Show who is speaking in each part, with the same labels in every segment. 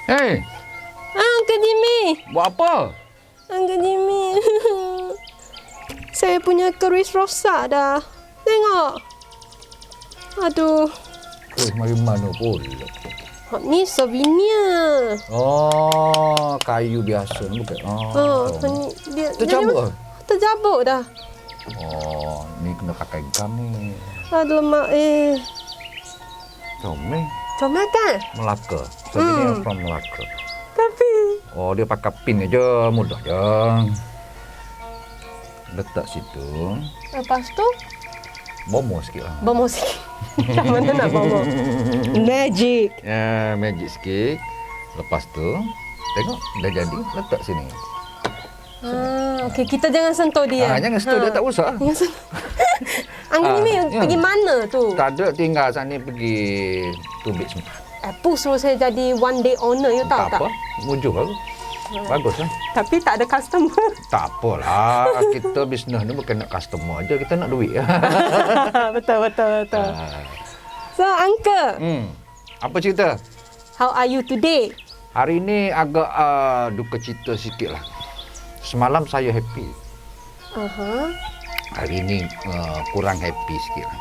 Speaker 1: Hei,
Speaker 2: Uncle Jimmy.
Speaker 1: buat apa?
Speaker 2: Uncle Jimmy. Saya punya keris rosak dah. Tengok. Aduh.
Speaker 1: Keris mari mana pula?
Speaker 2: Ni souvenir.
Speaker 1: Oh, kayu biasa ni bukan?
Speaker 2: Ni dia
Speaker 1: Tercabut?
Speaker 2: Tercabut dah.
Speaker 1: Oh, ni kena pakai gam ni.
Speaker 2: Aduh mak
Speaker 1: Comel.
Speaker 2: Comel kan?
Speaker 1: Melaka. Sebenarnya from Melaka.
Speaker 2: Tapi
Speaker 1: Oh, dia pakai pin aja, mudah je. Letak situ.
Speaker 2: lepas tu
Speaker 1: Bomo sikit lah.
Speaker 2: bomo sikit. Kat mana nak bomo? Magic.
Speaker 1: Ya, magic sikit. Lepas tu, tengok dah jadi, letak sini.
Speaker 2: Okey, kita jangan sentuh dia.
Speaker 1: Jangan sentuh dia, tak usah.
Speaker 2: Jangan sentuh. Uncle Jimmy pergi mana tu?
Speaker 1: Tak ada, tinggal sana pergi tubik semua.
Speaker 2: Push suruh saya jadi one day owner, you tahu tak?
Speaker 1: apa, mujur baru. Bagus lah.
Speaker 2: Tapi tak ada customer.
Speaker 1: Tak apalah, kita bisnes ni bukan nak customer aja, kita nak duit.
Speaker 2: betul. So, Uncle,
Speaker 1: Apa cerita?
Speaker 2: how are you today?
Speaker 1: Hari ni agak duka cita sikit lah. Semalam saya happy. Hari ni kurang happy sikit lah.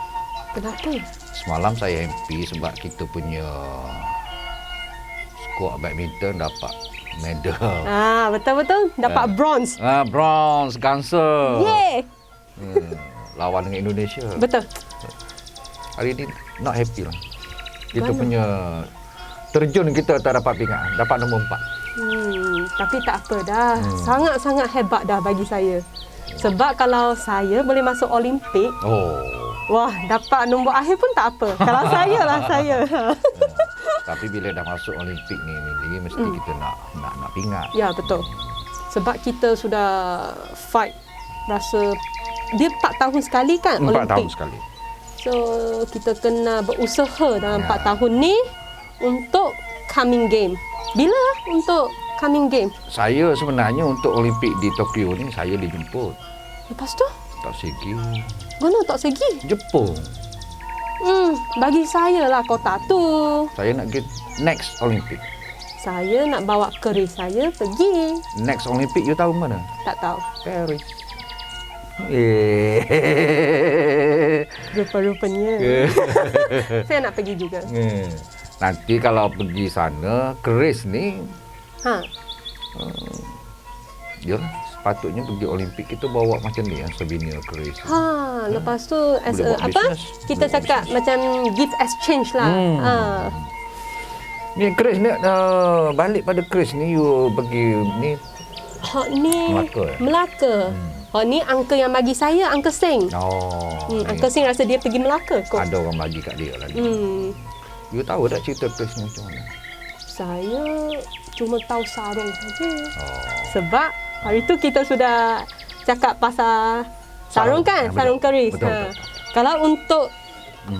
Speaker 2: Kenapa?
Speaker 1: Semalam saya happy sebab kita punya squad badminton dapat medal.
Speaker 2: Betul. Dapat bronze.
Speaker 1: Bronze, Ganser.
Speaker 2: Yeay.
Speaker 1: Lawan dengan Indonesia.
Speaker 2: Betul.
Speaker 1: Hari ni not happy lah. Kita punya terjun kita tak dapat pingat. Dapat nombor 4.
Speaker 2: Tapi tak apa dah. Sangat-sangat hebat dah bagi saya. Sebab kalau saya boleh masuk Olimpik, wah, dapat nombor akhir pun tak apa. Kalau saya lah saya.
Speaker 1: Tapi bila dah masuk Olimpik ni, Mili, mesti kita nak pingat.
Speaker 2: Ya, betul. Sebab kita sudah fight rasa dia 4 tahun sekali kan
Speaker 1: 4
Speaker 2: Olimpik.
Speaker 1: tahun sekali.
Speaker 2: So, kita kena berusaha dalam 4 tahun ni untuk coming game. Bila untuk coming game?
Speaker 1: Saya sebenarnya untuk Olimpik di Tokyo ni, saya dijemput.
Speaker 2: Lepas tu?
Speaker 1: Tak segi.
Speaker 2: Mana tak segi?
Speaker 1: Jepun.
Speaker 2: Bagi saya lah kota tu.
Speaker 1: Saya nak pergi next Olimpik.
Speaker 2: Saya nak bawa keris saya pergi.
Speaker 1: Next Olimpik, you tahu mana?
Speaker 2: Tak tahu.
Speaker 1: Paris.
Speaker 2: Rupa-rupanya. Saya nak pergi juga.
Speaker 1: Nanti kalau pergi sana, keris ni, ya sepatutnya pergi Olimpik kita bawa macam ni, souvenir keris.
Speaker 2: Lepas tu as
Speaker 1: Boleh
Speaker 2: a,
Speaker 1: buat
Speaker 2: apa?
Speaker 1: business.
Speaker 2: Kita cakap macam gift exchange lah.
Speaker 1: Ni keris ni, balik pada keris ni, you pergi ni
Speaker 2: Hak ni
Speaker 1: Melaka.
Speaker 2: Melaka. Hak ni uncle yang bagi saya, Uncle Seng. Uncle Seng rasa dia pergi Melaka kot.
Speaker 1: Ada orang bagi kat dia lagi. You tahu tak cerita keris ni macam mana?
Speaker 2: Saya cuma tahu sarung saja. Sebab hari tu kita sudah cakap pasal sarung kan? Sarung keris.
Speaker 1: Betul.
Speaker 2: Kalau untuk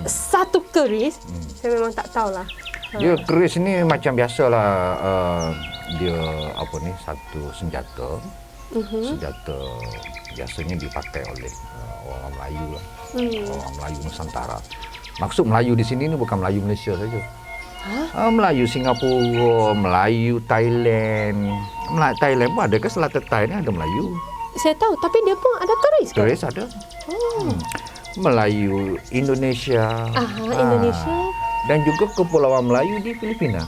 Speaker 2: satu keris, saya memang tak tahulah.
Speaker 1: Dia keris ni macam biasalah, dia apa ni, satu senjata. Senjata biasanya dipakai oleh orang Melayu lah. Orang Melayu Nusantara. Maksud Melayu di sini ni bukan Melayu Malaysia saja. Melayu Singapura, Melayu Thailand. Thailand pun ada ke, Selatan Thai ni ada Melayu.
Speaker 2: Saya tahu, tapi dia pun ada keris ke?
Speaker 1: Keris ada. Melayu Indonesia.
Speaker 2: Indonesia.
Speaker 1: Dan juga Kepulauan Melayu di Filipina.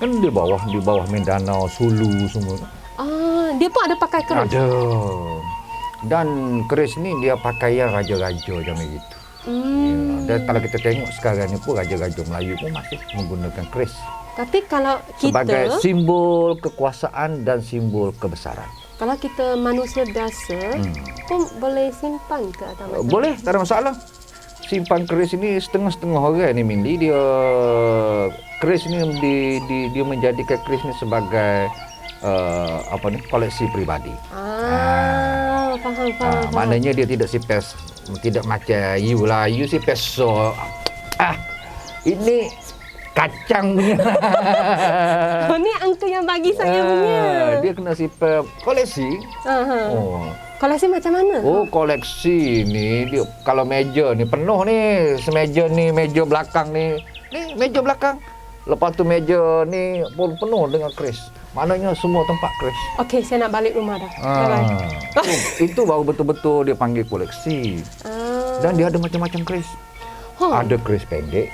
Speaker 1: Kan di bawah Mindanao, Sulu semua.
Speaker 2: Dia pun ada pakai keris.
Speaker 1: Ada. Dan keris ni dia pakaian raja-raja macam itu. Dan kalau kita tengok sekarang ni pun raja-raja Melayu pun masih menggunakan keris.
Speaker 2: Tapi kalau kita
Speaker 1: sebagai simbol kekuasaan dan simbol kebesaran.
Speaker 2: Kalau kita manusia biasa pun boleh simpan ke atau macam?
Speaker 1: Boleh, tak ada masalah. Simpan keris ini setengah-setengah orang ni, Mindy. Dia keris ni dia menjadikan keris ni sebagai koleksi peribadi.
Speaker 2: Faham.
Speaker 1: Maknanya dia tidak sipes, tidak macam you lah. You sipes so ini kacang punya.
Speaker 2: Ni uncle yang bagi saya punya.
Speaker 1: Dia kena sipes koleksi.
Speaker 2: Koleksi macam mana?
Speaker 1: Koleksi ni dia kalau meja ni penuh ni, semeja ni, meja belakang ni. Ni meja belakang. Lepas tu meja ni pun penuh dengan keris. Maknanya semua tempat keris.
Speaker 2: Okey, saya nak balik rumah dah.
Speaker 1: Itu baru betul-betul dia panggil koleksi. Dan dia ada macam-macam keris. Ada keris pendek,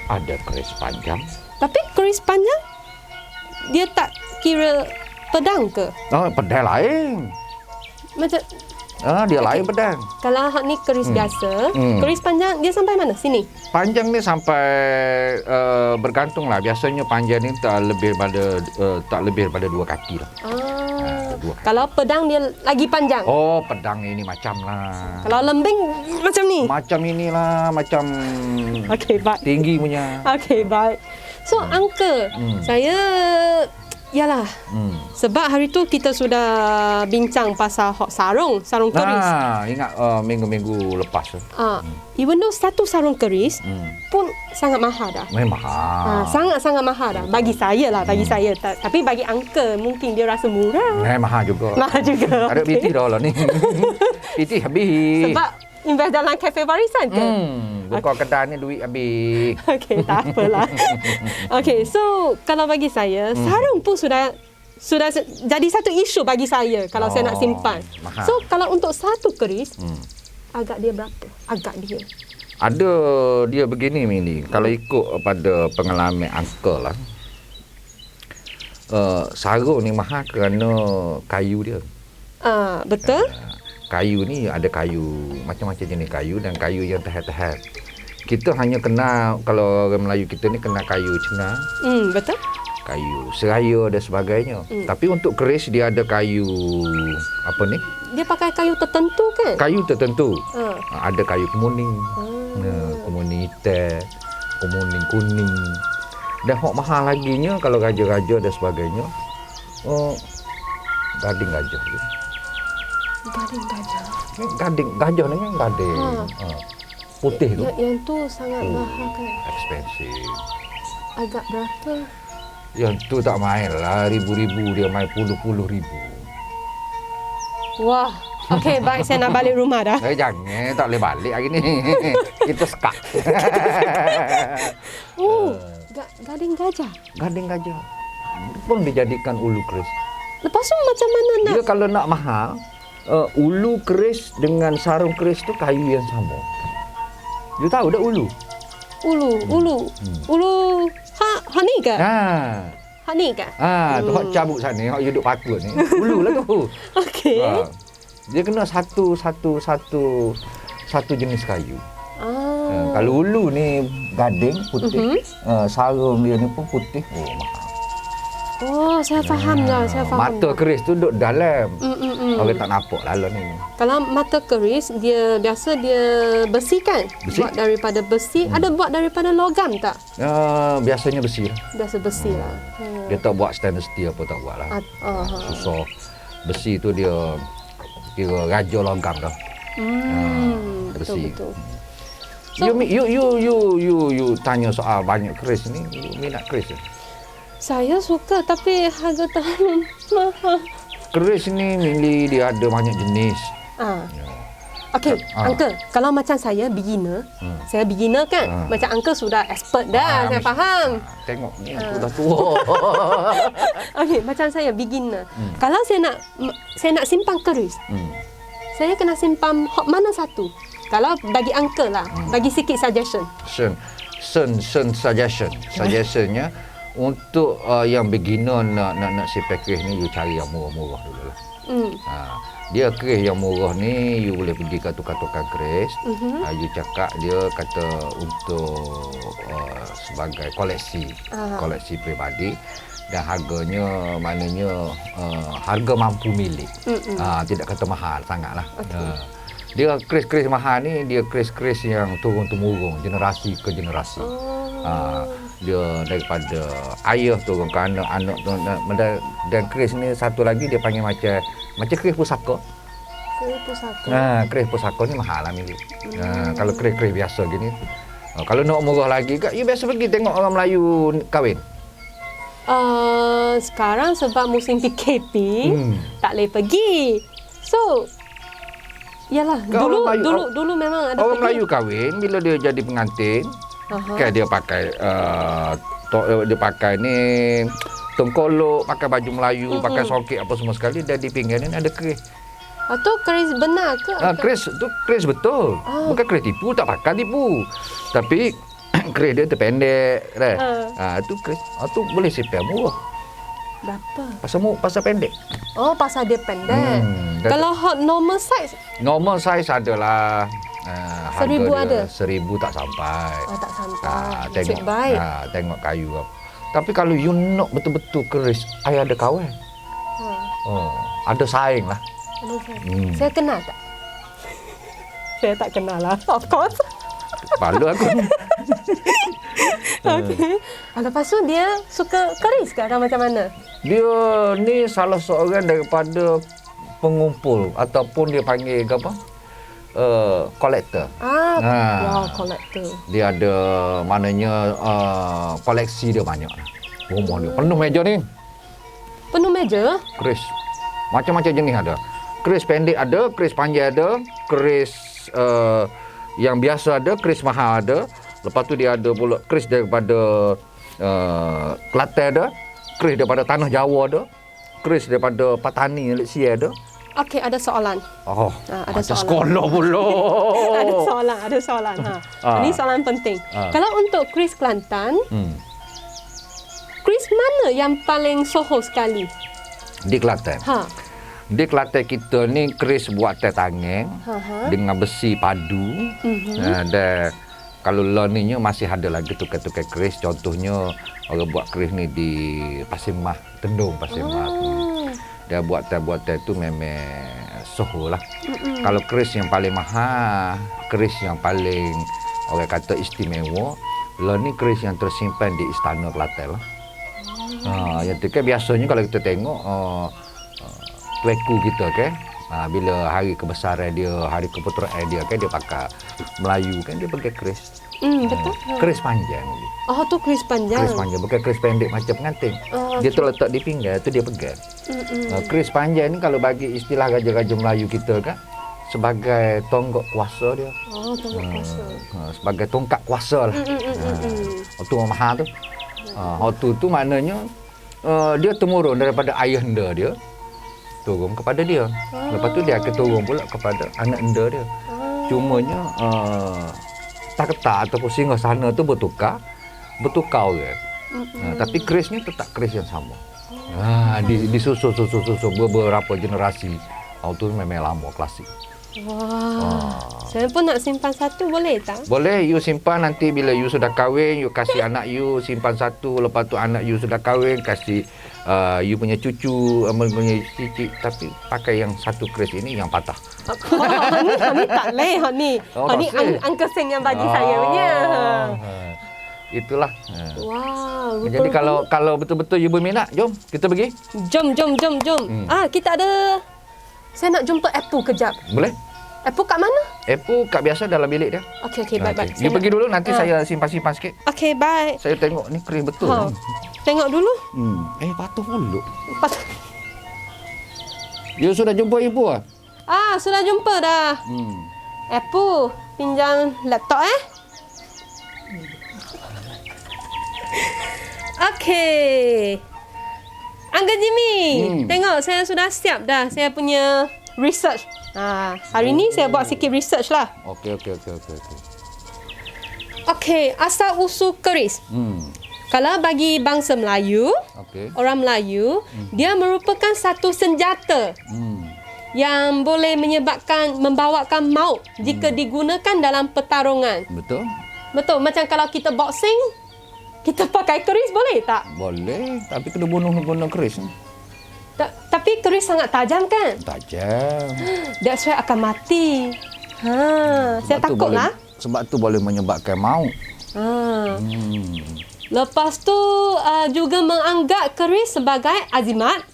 Speaker 1: ada keris panjang.
Speaker 2: Tapi keris panjang, dia tak kira pedang ke?
Speaker 1: Pedang lain.
Speaker 2: Macam
Speaker 1: Dia lain pedang.
Speaker 2: kalau hak ni keris biasa, keris panjang dia sampai mana? Sini.
Speaker 1: Panjang ni sampai bergantung lah. Biasanya panjang ni tak lebih daripada 2 kaki lah. 2 kaki.
Speaker 2: Kalau pedang dia lagi panjang.
Speaker 1: Oh, pedang ini macam lah.
Speaker 2: Kalau lembing macam ni.
Speaker 1: Macam inilah, macam
Speaker 2: Okey, baik.
Speaker 1: tinggi punya.
Speaker 2: Okey, baik. So, Uncle, saya yalah. Sebab hari tu kita sudah bincang pasal sarung keris.
Speaker 1: Ingat minggu-minggu lepas tu.
Speaker 2: Even though satu sarung keris pun sangat mahal dah.
Speaker 1: Mahal.
Speaker 2: Sangat-sangat mahal dah. Bagi saya lah, bagi saya. Tapi bagi Uncle mungkin dia rasa murah.
Speaker 1: Mahal juga.
Speaker 2: Mahal juga.
Speaker 1: Ada PT dah lah ni. PT habis.
Speaker 2: Sebab invest dalam kafe barisan ke?
Speaker 1: Buka kedai ni duit habis.
Speaker 2: Okey, tak apalah. Okey, so kalau bagi saya, sarung pun sudah jadi satu isu bagi saya kalau saya nak simpan.
Speaker 1: Mahal.
Speaker 2: So kalau untuk satu keris, agak dia berapa? Agak dia.
Speaker 1: Ada dia begini Mili. Kalau ikut pada pengalaman uncle lah. Sarung ni mahal kerana kayu dia.
Speaker 2: Betul?
Speaker 1: Kayu ni ada kayu, macam-macam jenis kayu dan kayu yang tahan-tahan. Kita hanya kenal, kalau orang Melayu kita ni kenal kayu cengar.
Speaker 2: Betul?
Speaker 1: Kayu seraya dan sebagainya. Tapi untuk keris dia ada kayu apa ni?
Speaker 2: Dia pakai kayu tertentu kan?
Speaker 1: Kayu tertentu. Ada kayu kemuning. Kemuning hitam, kemuning kuning. Dan hok mahal laginya kalau raja-raja dan sebagainya. Gading gajah je.
Speaker 2: Gading gajah.
Speaker 1: Gading gajah ni kan gading. Putih tu.
Speaker 2: Yang tu sangat mahal kan?
Speaker 1: Expensive.
Speaker 2: Agak berapa?
Speaker 1: Yang tu tak main lah, ribu-ribu dia main puluh-puluh ribu.
Speaker 2: Wah, okey, baik, saya nak balik rumah dah.
Speaker 1: Jangan, tak boleh balik hari ni. Kita sekat.
Speaker 2: Gading gajah.
Speaker 1: Gading gajah. Pun dijadikan ulu keris.
Speaker 2: Lepas tu macam mana nak?
Speaker 1: Dia kalau nak mahal, ulu keris dengan sarung keris tu kayu yang sama. You tahu dah ulu?
Speaker 2: Ulu. Ha ni ke? Ha ni ke?
Speaker 1: Tu hak cabut sana, hak you duduk patut ni. Ulu lah tu.
Speaker 2: Okey.
Speaker 1: Dia kena satu jenis kayu. Kalau ulu ni gading putih, sarung dia ni pun putih. Oh, mahal.
Speaker 2: Oh, saya faham dah,
Speaker 1: Mata keris tu duduk dalam. Orang tak nampak lalu ni.
Speaker 2: Kalau mata keris, dia biasa dia besi kan?
Speaker 1: Besi?
Speaker 2: Buat daripada besi. Ada buat daripada logam tak?
Speaker 1: Biasanya besi lah.
Speaker 2: Biasa besi lah.
Speaker 1: Dia tak buat stainless steel apa tak buat lah. Susah. Besi tu dia kira raja logam dah. Besi.
Speaker 2: Betul.
Speaker 1: So, you tanya soal banyak keris ni, you minat keris ke?
Speaker 2: Saya suka tapi harga terlalu mahal.
Speaker 1: Keris ni Mili dia ada banyak jenis.
Speaker 2: Okey, Uncle, kalau macam saya beginner, saya beginner kan? Macam Uncle sudah expert dah, saya faham.
Speaker 1: Tengok ni sudah tua.
Speaker 2: Okey, macam saya beginner. Kalau saya nak simpan keris, saya kena simpan mana satu? Kalau bagi Uncle lah, bagi sikit suggestion. Suggestionnya untuk yang beginner nak simpan keris ni, you cari yang murah-murah dulu lah. Dia keris yang murah ni, you boleh pergi ke tukar-tukar keris. You cakap dia kata untuk sebagai koleksi peribadi. Dan harganya maknanya harga mampu milik. Tidak kata mahal sangatlah. Dia keris-keris mahal ni, dia keris-keris yang turun-temurun, generasi ke generasi. Dia daripada ayah turun ke anak-anak tu. Dan keris ni satu lagi dia panggil macam keris pusaka. Keris pusaka.
Speaker 1: Keris pusaka ni mahal lah milik. Kalau keris-keris biasa gini. Kalau nak murah lagi, you biasa pergi tengok orang Melayu kahwin.
Speaker 2: Sekarang sebab musim PKP, tak boleh pergi. So, yalah, dulu memang ada
Speaker 1: orang
Speaker 2: pergi.
Speaker 1: Melayu kahwin bila dia jadi pengantin, kan dia pakai
Speaker 2: dia pakai ni tengkolok, pakai baju Melayu, pakai sokek apa semua sekali, dan di pinggir ni ada keris.
Speaker 3: Atau keris benar ke?
Speaker 2: Keris tu keris betul. Bukan keris tipu, tak pakai tipu. Tapi keris dia terpendek kan. Tu keris. Tu boleh simpan murah.
Speaker 3: Berapa?
Speaker 2: Pasal pendek.
Speaker 3: Oh, pasal dia pendek. Kalau hot normal size?
Speaker 2: Normal size adalah
Speaker 3: 1,000 ada?
Speaker 2: 1,000 tak sampai.
Speaker 3: Oh, tak sampai.
Speaker 2: Tengok,
Speaker 3: Nasib baik.
Speaker 2: tengok kayu apa. Tapi kalau you nak betul-betul keris, I ada kawan. Ada saing lah.
Speaker 3: Saya kenal tak? Saya tak kenal lah, of course.
Speaker 2: Malu aku.
Speaker 3: Okey. Lepas tu dia suka keris ke atau macam mana?
Speaker 2: Dia ni salah seorang daripada pengumpul ataupun dia panggil apa? Kolektor.
Speaker 3: Wow, kolektor.
Speaker 2: Dia ada maknanya koleksi dia banyak. Rumah dia penuh meja ni.
Speaker 3: Penuh meja?
Speaker 2: Keris. Macam-macam jenis ada. Keris pendek ada, keris panjang ada, keris yang biasa ada, keris mahal ada. Lepas tu dia ada pula keris daripada Kelantan ada, keris daripada tanah Jawa ada, keris daripada Patani Malaysia ada.
Speaker 3: Okey, ada soalan.
Speaker 2: Ada sekolah pula.
Speaker 3: ada soalan. Ini soalan penting. Kalau untuk keris Kelantan, keris mana yang paling soho sekali?
Speaker 2: Di Kelantan. Di Kelantan kita ni keris buat tangan dengan besi padu. Dan kalau loninya masih ada lagi tukar-tukar keris. Contohnya orang buat keris ni di Pasir Mah, Tendung Pasir Mah. Dia buat-buat tu memang soho lah. Kalau keris yang paling mahal, keris yang paling orang kata istimewa, lah ni keris yang tersimpan di Istana Kelantan lah. Yang tu kan biasanya kalau kita tengok tueku kita kan, bila hari kebesaran dia, hari keputeraan dia kan, dia pakai Melayu kan, dia pakai keris.
Speaker 3: Betul.
Speaker 2: Keris panjang.
Speaker 3: Tu keris panjang.
Speaker 2: Keris panjang, bukan keris pendek macam pengantin. Dia terletak di pinggang, tu dia pegang. Keris panjang ni kalau bagi istilah raja-raja Melayu kita kan, sebagai tonggak kuasa dia.
Speaker 3: Tonggak kuasa.
Speaker 2: Sebagai tongkat kuasa lah. Itu mahal tu. Tu maknanya dia temurun daripada ayahanda dia, turun kepada dia. Lepas tu dia akan turun pula kepada anak anda dia. Cumanya takhta ataupun singgah-sana tu bertukar orang. Tapi keris ni tetap keris yang sama. Disusul beberapa generasi. Tu memang lama, klasik.
Speaker 3: Saya pun nak simpan satu, boleh tak?
Speaker 2: Boleh, you simpan nanti bila you sudah kahwin, you kasih anak you simpan satu. Lepas tu anak you sudah kahwin, kasih you punya cucu, punya cicit. Tapi pakai yang satu keris ini yang patah.
Speaker 3: Ni tak leh, ni. Ni Uncle Seng yang bagi saya punya.
Speaker 2: Itulah.
Speaker 3: Wow.
Speaker 2: Jadi kalau betul-betul you berminat, jom kita pergi.
Speaker 3: Jom. Kita ada. Saya nak jumpa Apple kejap.
Speaker 2: Boleh?
Speaker 3: Apple kat mana?
Speaker 2: Apple kat biasa dalam bilik dia.
Speaker 3: Okey, baik.
Speaker 2: You pergi dulu, nanti saya simpan-simpan sikit.
Speaker 3: Okey, baik.
Speaker 2: Saya tengok ni keris betul.
Speaker 3: Tengok dulu.
Speaker 2: Patuh pula. You sudah jumpa ibu ah?
Speaker 3: Sudah jumpa dah. Apple, pinjam laptop Okey. Uncle Jimmy, tengok saya sudah siap dah. Saya punya research. Hari ni saya buat sikit research lah.
Speaker 2: Okey.
Speaker 3: Okey, asal usul keris. Kalau bagi bangsa Melayu, orang Melayu, dia merupakan satu senjata yang boleh membawakan maut jika digunakan dalam pertarungan. Betul. Macam kalau kita boxing, kita pakai keris boleh tak?
Speaker 2: Boleh, tapi kena bunuh keris.
Speaker 3: Tapi keris sangat tajam kan?
Speaker 2: Tajam.
Speaker 3: That's why akan mati. Saya takutlah.
Speaker 2: Sebab tu boleh menyebabkan maut.
Speaker 3: Lepas tu juga menganggap keris sebagai azimat.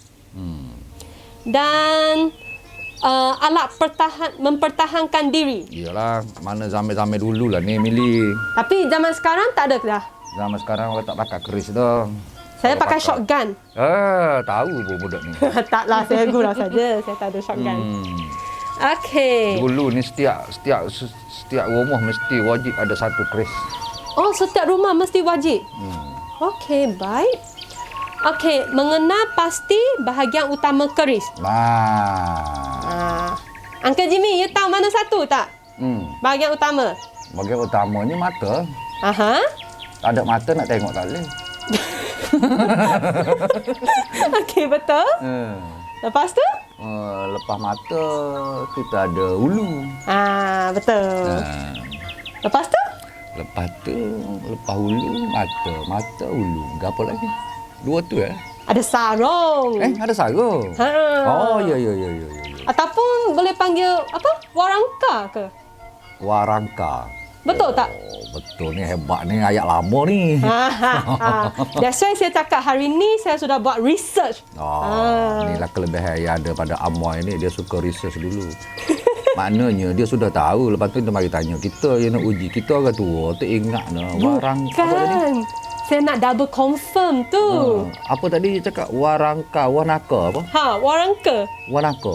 Speaker 3: Dan alat mempertahankan diri.
Speaker 2: Iyalah, mana zaman-zaman dulu lah ni, Mili.
Speaker 3: Tapi zaman sekarang tak ada dah.
Speaker 2: Zaman sekarang orang tak pakai keris dah.
Speaker 3: Saya pakai shotgun.
Speaker 2: Tahu pun budak ni.
Speaker 3: Taklah, saya gurau saja. Saya tak ada shotgun. Okey.
Speaker 2: Dulu ni setiap rumah mesti wajib ada satu keris.
Speaker 3: Setiap rumah mesti wajib. Okey, baik. Okey, mengenal pasti bahagian utama keris. Uncle Jimmy, you tahu mana satu tak? Bahagian utama.
Speaker 2: Bahagian utamanya mata.
Speaker 3: Aha.
Speaker 2: Tak ada mata nak tengok tak boleh.
Speaker 3: Okey, betul. Lepas tu?
Speaker 2: Lepas mata kita ada ulu.
Speaker 3: Betul. Lepas tu?
Speaker 2: Lepas ulu mata ulu. Apa lagi? Dua tu
Speaker 3: Ada sarung.
Speaker 2: Ada sarung. Oh, ya.
Speaker 3: Ataupun boleh panggil apa? Warangka ke?
Speaker 2: Warangka.
Speaker 3: Betul tak?
Speaker 2: Betul ni, hebat ni, ayat lama ni.
Speaker 3: That's why saya cakap hari ni saya sudah buat research.
Speaker 2: Inilah kelebihan yang ada pada Amoy ni, dia suka research dulu. Maknanya dia sudah tahu, lepas tu dia mari tanya kita, dia nak uji. Kita orang tua tu ingat warangka.
Speaker 3: Bukan. Saya nak double confirm tu.
Speaker 2: Apa tadi dia cakap? Warangka, warnaka apa?
Speaker 3: Warangka.
Speaker 2: Warnaka.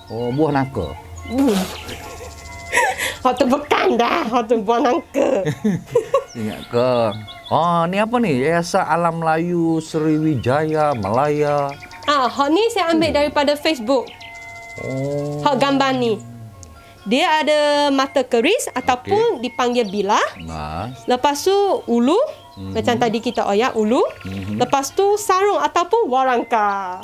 Speaker 2: Oh, buah naka.
Speaker 3: Hak tu bukan dah. Hak tu buah nangka.
Speaker 2: Ingat ke? Ni apa ni? Yayasan Alam Melayu Sriwijaya Malaya.
Speaker 3: Hak ni saya ambil daripada Facebook. Hak gambar ni. Dia ada mata keris ataupun dipanggil bilah. Lepas tu ulu. Macam tadi kita oyak ulu. Lepas tu sarung ataupun warangka.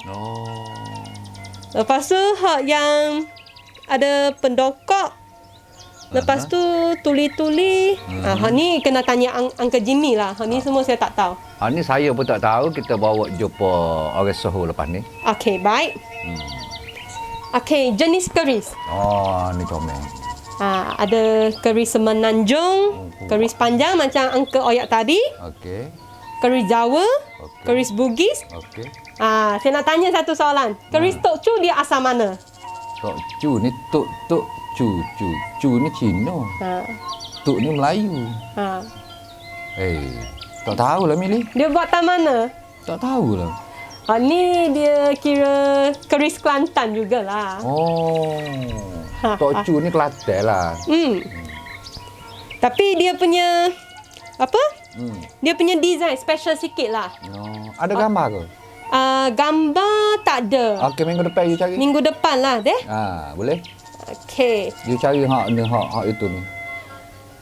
Speaker 3: Lepas tu hak yang ada pendokok. Lepas tu tuli-tuli. Hak ni kena tanya Uncle Jimmy lah. Hak ni semua saya tak tahu.
Speaker 2: Ni saya pun tak tahu. Kita bawa jumpa orang Soho lepas ni.
Speaker 3: Okey, baik. Okey, jenis keris.
Speaker 2: Ni comel.
Speaker 3: Ada keris semenanjung, keris panjang macam Uncle oyak tadi.
Speaker 2: Okey.
Speaker 3: Keris Jawa, keris Bugis.
Speaker 2: Okey.
Speaker 3: Saya nak tanya satu soalan. Keris Tok Chu dia asal mana?
Speaker 2: Tok Chu ni Tok Chu ni Cina. Tok ni Melayu. Tak tahulah Mili.
Speaker 3: Dia buat tak mana?
Speaker 2: Tak tahulah.
Speaker 3: Ni dia kira keris Kelantan jugalah.
Speaker 2: Tok Chu ni Kelantan lah.
Speaker 3: Tapi dia punya apa? Dia punya design special sikit lah.
Speaker 2: Ada gambar ke?
Speaker 3: Gambar tak ada.
Speaker 2: Okey, minggu depan you cari.
Speaker 3: Minggu depan lah deh.
Speaker 2: Boleh.
Speaker 3: Okey.
Speaker 2: You cari hak itu ni.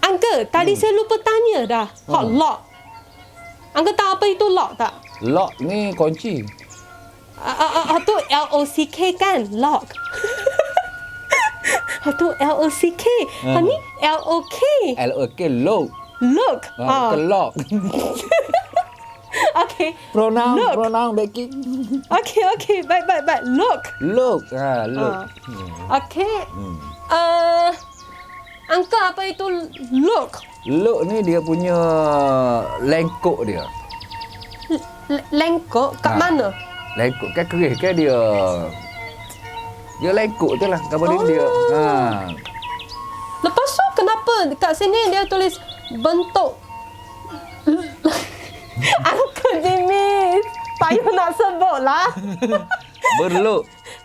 Speaker 3: Uncle, tadi saya lupa tanya dah. Hak lock. Uncle tahu apa itu lock tak?
Speaker 2: Lock ni kunci.
Speaker 3: Tu LOCK kan? Lock. Tu LOCK. Ni LOK.
Speaker 2: LOK, lock.
Speaker 3: Look.
Speaker 2: Lock.
Speaker 3: Okey.
Speaker 2: Pronoun backing.
Speaker 3: Okey. Baik. Look.
Speaker 2: Look.
Speaker 3: Okey. Uncle, apa itu look?
Speaker 2: Look ni dia punya lengkok dia.
Speaker 3: Lengkok kat mana?
Speaker 2: Lengkok kan keris kan dia. Dia lengkok je lah. Dia.
Speaker 3: Lepas tu kenapa kat sini dia tulis bentuk Uncle Jimmy, payah nak sebut lah.
Speaker 2: Berluk.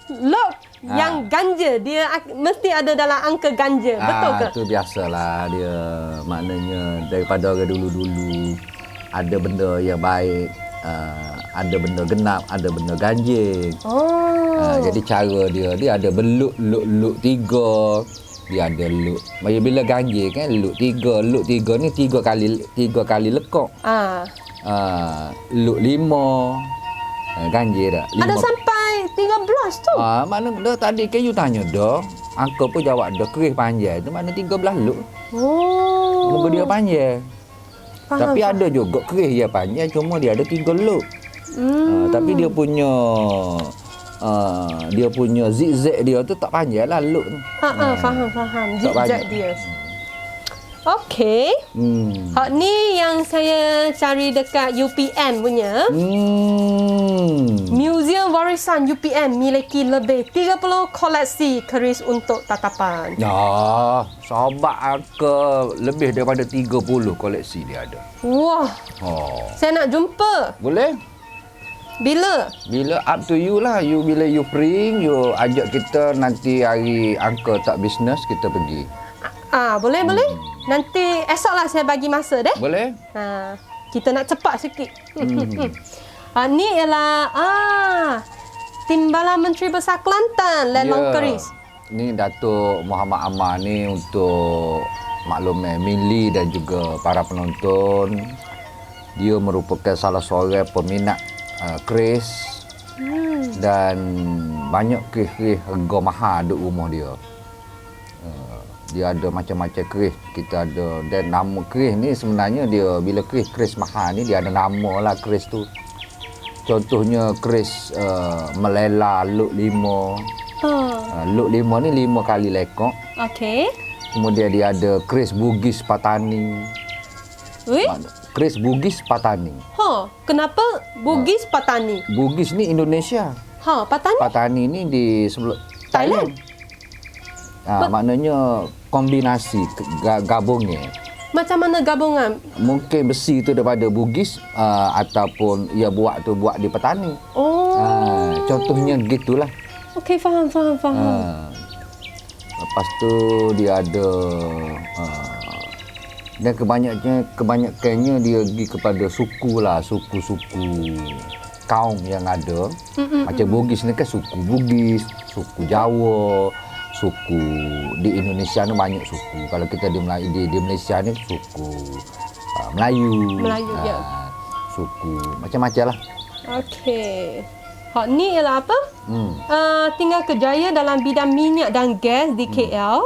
Speaker 3: Look yang ganja, dia mesti ada dalam angka ganja. Betul ke?
Speaker 2: Itu biasalah dia. Maknanya daripada orang dulu-dulu ada benda yang baik, ada benda genap, ada benda ganjil. Jadi cara dia ada berluk tiga. Dia ada luk. Bila ganjil kan luk tiga ni tiga kali lekok. Luk 5. Ganjil dah.
Speaker 3: Ada sampai 13 tu.
Speaker 2: Mana dah tadi kan you tanya dah. Angka pun jawab dah keris panjang tu mana 13 luk. Muka dia panjang. Tapi ada juga keris dia panjang cuma dia ada 3 luk. Tapi dia punya zigzag dia tu tak panjang lah luk tu.
Speaker 3: Faham. Zigzag dia. Okey. Hak ni yang saya cari dekat UPM punya. Museum Warisan UPM miliki lebih 30 koleksi keris untuk tatapan.
Speaker 2: Sahabat angka lebih daripada 30 koleksi dia ada.
Speaker 3: Wah. Saya nak jumpa.
Speaker 2: Boleh?
Speaker 3: Bila?
Speaker 2: Up to you lah. Bila you free, you ajak kita nanti hari angka tak bisnes kita pergi.
Speaker 3: Boleh. Nanti esoklah saya bagi masa deh.
Speaker 2: Boleh?
Speaker 3: Kita nak cepat sikit. Ni ialah Timbalan Menteri Besar Kelantan, Lelong Keris.
Speaker 2: Ni Datuk Muhammad Amar ni untuk maklumnya Mili dan juga para penonton. Dia merupakan salah seorang peminat keris dan banyak keris harga mahal di rumah dia. Dia ada macam-macam keris. Kita ada, dan nama keris ni sebenarnya dia, bila keris mahal ni dia ada nama lah keris tu. Contohnya keris Melela Luk 5. Luk 5 ni 5 kali lekok.
Speaker 3: Okey.
Speaker 2: Kemudian dia ada keris Bugis Patani. Keris Bugis Patani.
Speaker 3: Kenapa Bugis Patani?
Speaker 2: Bugis ni Indonesia.
Speaker 3: Patani?
Speaker 2: Patani ni di sebelah Thailand. Maknanya kombinasi gabungnya.
Speaker 3: Macam mana gabungan?
Speaker 2: Mungkin besi tu daripada Bugis ataupun ia buat di Patani. Contohnya gitulah.
Speaker 3: Okey, faham.
Speaker 2: Lepas tu dia ada dan kebanyakannya dia pergi kepada suku kaum yang ada. Macam Bugis ni kan suku Bugis, suku Jawa, suku di Indonesia ni banyak suku. Kalau kita di Malaysia ni suku Melayu,
Speaker 3: ya.
Speaker 2: Suku macam-macam lah.
Speaker 3: Okey. Ni ialah apa? Tinggal kerjaya dalam bidang minyak dan gas di KL.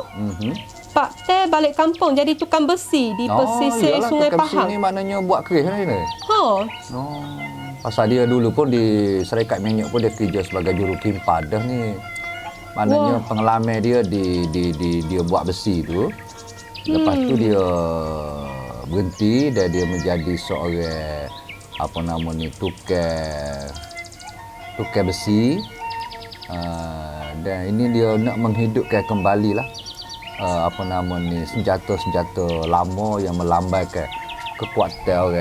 Speaker 3: Pak Teh balik kampung jadi tukang besi di pesisir Sungai Pahang.
Speaker 2: Tukang besi ni maknanya buat keris ni. Pasal dia dulu pun di Syarikat Minyak pun dia kerja sebagai juru kimpar dah ni. Maknanya pengalaman dia dia buat besi tu. Lepas tu dia berhenti dan dia menjadi seorang tukar besi. Dan ini dia nak menghidupkan kembali lah senjata-senjata lama yang melambaikan kekuatan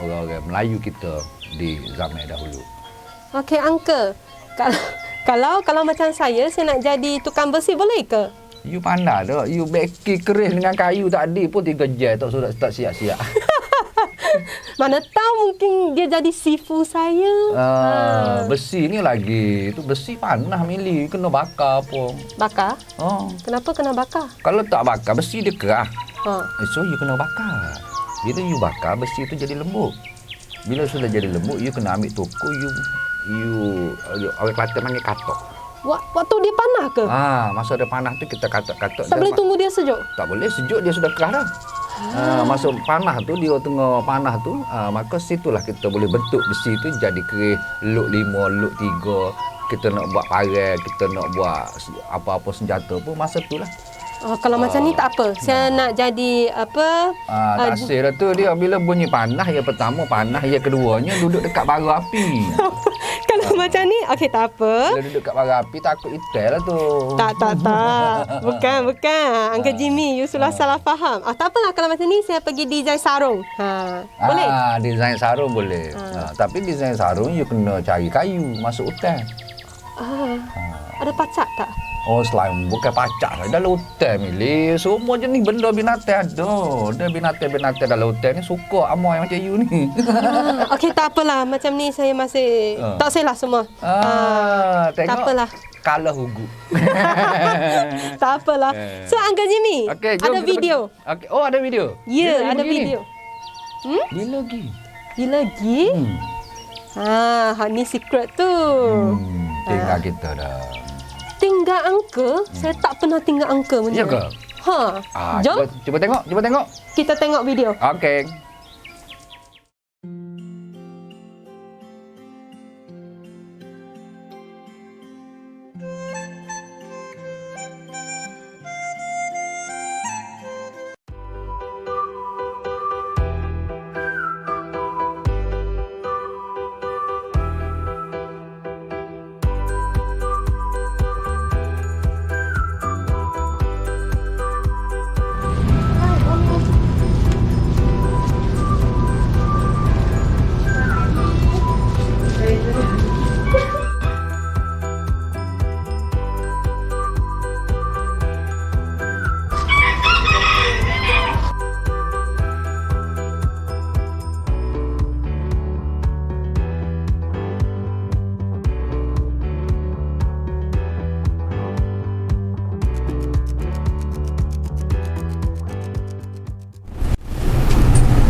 Speaker 2: orang Melayu kita di zaman dahulu.
Speaker 3: Okey, Uncle. Kalau macam saya nak jadi tukang besi boleh ke?
Speaker 2: You pandai tak? You beki keris dengan kayu tadi pun 3 jam tak siap-siap.
Speaker 3: Mana tahu mungkin dia jadi sifu saya.
Speaker 2: Besi ni lagi. Itu besi panah Mili. Kena bakar pun.
Speaker 3: Bakar? Kenapa kena bakar?
Speaker 2: Kalau tak bakar, besi dia kerah. So, you kena bakar. Bila you bakar, besi tu jadi lembut. Bila sudah jadi lembut, you kena ambil toko, orang Kelantan panggil katok.
Speaker 3: Waktu dia panah ke?
Speaker 2: Masa dia panah tu kita katok-katok.
Speaker 3: Tak boleh tunggu dia sejuk?
Speaker 2: Tak boleh, sejuk dia sudah kerah dah. Masa panah tu, dia tengah panah tu, maka situlah kita boleh bentuk besi tu jadi keris Luk 5, Luk 3. Kita nak buat parang, kita nak buat apa-apa senjata pun masa tu lah.
Speaker 3: Kalau macam ni tak apa. Saya nak jadi apa?
Speaker 2: Tasir tu dia bila bunyi panah, yang pertama panah, yang keduanya duduk dekat bara api.
Speaker 3: Kalau macam ni, okey tak apa.
Speaker 2: Bila duduk dekat bara api takut itel lah tu.
Speaker 3: Tak. Bukan. Uncle Jimmy, you sudah salah faham. Tak apalah kalau macam ni saya pergi design sarung. Boleh?
Speaker 2: Design sarung boleh. Tapi design sarung you kena cari kayu masuk hutan.
Speaker 3: Ada pacak tak?
Speaker 2: Selain bukan pacak dalam hutan Mili. Semua jenis benda binatang ada. Ada binatang-binatang dalam hutan ni suka amoy macam you ni.
Speaker 3: Okey, tak apalah. Macam ni saya masih tak salah semua.
Speaker 2: Tengok.
Speaker 3: Tak apalah.
Speaker 2: Kalah hugu.
Speaker 3: Tak apalah. So, Uncle Jimmy, ada video.
Speaker 2: Okay. Ada video?
Speaker 3: Ya, ada video. Bila lagi? Ni secret tu.
Speaker 2: Tinggal kita dah.
Speaker 3: Tinggal angka? Saya tak pernah tinggal angka macam
Speaker 2: ya ke?
Speaker 3: Jom.
Speaker 2: Cuba tengok.
Speaker 3: Kita tengok video.
Speaker 2: Okey.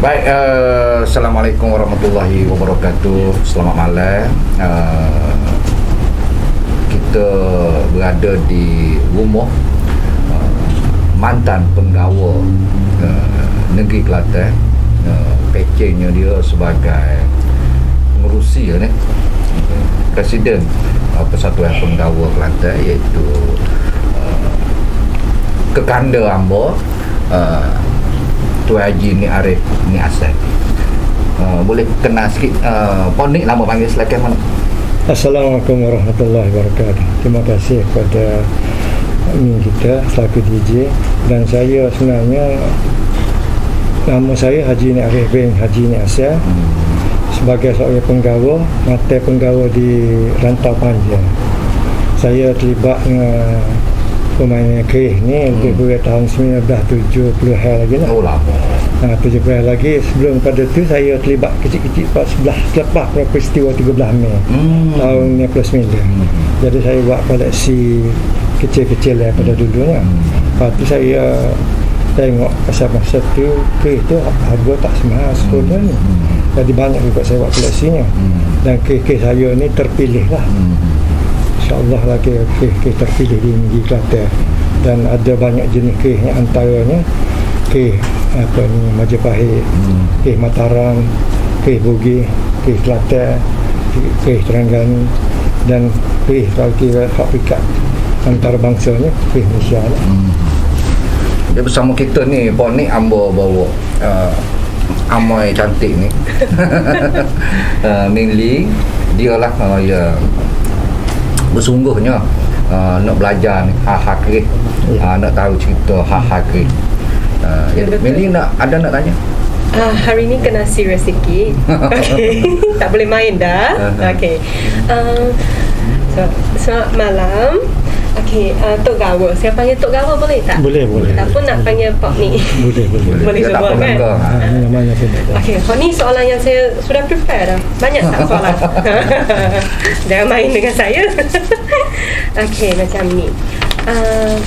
Speaker 1: Baik, Assalamualaikum warahmatullahi wabarakatuh. Selamat malam. Kita berada di rumah mantan penggawa negeri Kelantan. Pekengnya dia sebagai pengerusi ni, Presiden Persatuan Penggawa Kelantan, iaitu Kekanda Ambo, Tuan Haji Nik Arif Nik Asad. Boleh kenal sikit Puan Nik, lama panggil, silakan.
Speaker 4: Assalamualaikum warahmatullahi wabarakatuh. Terima kasih kepada kita selaku DJ, dan saya sebenarnya nama saya Haji Nik Arif bin Haji Nik Asad, sebagai seorang penggawa, mata penggawa di Rantau Panjang. Saya terlibat dengan permainan kerih ni lebih kurang tahun 1970 lagi lah.
Speaker 1: Oh, lama.
Speaker 4: 70 lagi. Sebelum pada tu saya terlibat kecil-kecil selepas peristiwa 13 Mei tahun 99. Jadi saya buat koleksi kecil-kecil daripada dulu lah. Lepas tu saya tengok masa tu kerih tu harga tak semahal sekolah ni. Jadi banyak juga saya buat koleksinya. Dan kerih saya ni terpilih lah. InsyaAllah lah kerih terpilih di negeri Kelantan. Dan ada banyak jenis kerihnya, antaranya kerih Majapahit, kerih Mataram, kerih Bugis, kerih Kelantan, kerih Terengganu, dan kerih kalau kira hak pikat antarabangsanya kerih Malaysia lah.
Speaker 1: Dia bersama kita ni, Puan Nik Ambo bawa Amoy cantik ni. Mainly dia lah ya, bersungguhnya nak belajar ni hak kerih, nak tahu cerita hak kerih. Mainly ada nak tanya?
Speaker 3: Hari ni kena serius sikit. Okay. Tak boleh main dah. Okay. Selamat malam. Okey, Tok Gawa. Saya panggil Tok Gawa boleh tak?
Speaker 4: Boleh.
Speaker 3: Tak pun nak panggil Pak Nik.
Speaker 4: Boleh.
Speaker 3: Boleh
Speaker 1: Dia tak
Speaker 3: semua kan?
Speaker 4: Namanya pun tak.
Speaker 3: Okey, ni soalan yang saya sudah prepare dah. Banyak tak soalan? Jangan main dengan saya. Okey, macam ni.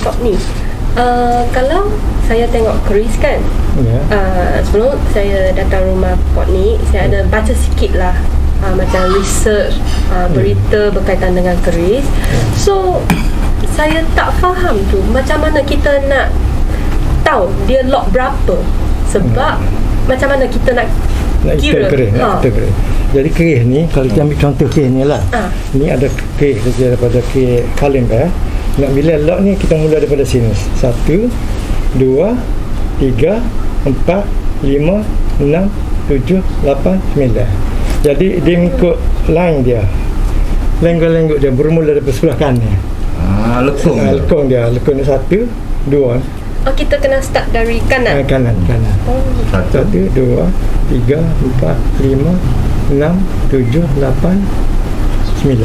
Speaker 3: Pak Nik, kalau saya tengok keris kan, sebelum saya datang rumah Pak Nik, saya ada baca sikit lah, macam research berita berkaitan dengan keris. So saya tak faham tu macam mana kita nak tahu dia lot berapa, sebab macam mana kita nak kira
Speaker 4: kerih. Jadi kerih ni, kalau kita ambil contoh kerih ni lah, ni ada kerih saja daripada kerih kalimber. Nak bila lot ni kita mula daripada sini, 1, 2, 3, 4, 5, 6, 7, 8, 9. Jadi dia mengikut line dia, lenggok-lenggok dia bermula daripada sebelah kanan.
Speaker 1: Lekung.
Speaker 4: Lekung dia 1, 2.
Speaker 3: Oh, kita kena start dari kanan.
Speaker 4: Kanan. 1, 2, 3, 4, 5, 6, 7, 8, 9.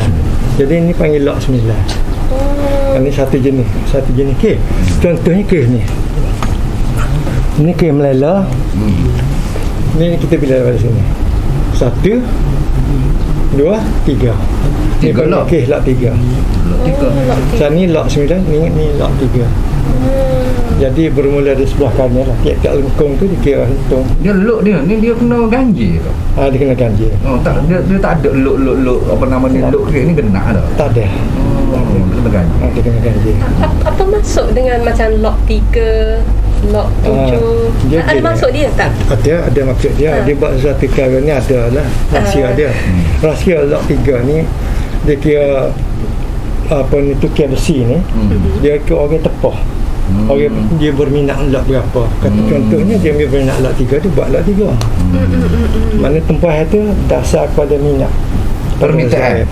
Speaker 4: Jadi ini panggil lot 9. Ini satu jenis kes. Contohnya kes ni. Ini kes Melala. Ini kita bila daripada sini. 1, 2, 3. Ini panggil kes lot 3. Sekarang ni lot 9, ni lot 3. Jadi bermula dari sebelah kanan lah. Tiap-tiap lengkung tu dikira hitung.
Speaker 1: Dia luk dia ni, dia kena ganjil ke?
Speaker 4: Dia kena ganjil.
Speaker 1: Tak, dia tak ada luk apa nama ni, luk kerih ni kena ada.
Speaker 4: Tak ada.
Speaker 1: Kena ganjil.
Speaker 4: Dia kena ganjil.
Speaker 3: Apa masuk dengan macam lot 3, lot 7? Ada masuk dia tak?
Speaker 4: Ada maksud dia. Dia buat sesuatu perkara ni adalah rahsia dia. Rahsia lot 3 ni dia kira tukar besi ni, dia kira orang tepah. Orang dia berminat lot berapa. Contohnya dia berminat lot 3 tu buat lot 3. Mana tempat itu dasar kepada minat, permintaan.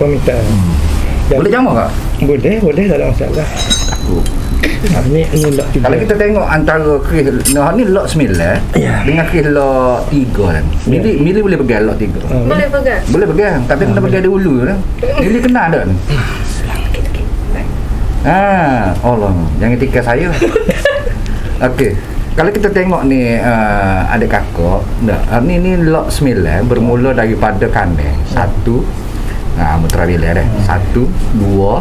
Speaker 1: Boleh jamak tak?
Speaker 4: Boleh, tak ada masalah. Ini lot 3.
Speaker 1: Kalau kita tengok antara kerih ni lot 9 dengan kerih lot 3 kan. Mili boleh pegang lot 3.
Speaker 3: Boleh pegang.
Speaker 1: Boleh pegang, tapi kena pegang dulu kan. Mili kena ada ni. Allah, jangan tikar saya. Okey. Kalau kita tengok ni adik kakak, ni lot 9 bermula daripada kanan. 1 mutera bilik dah. 1, 2,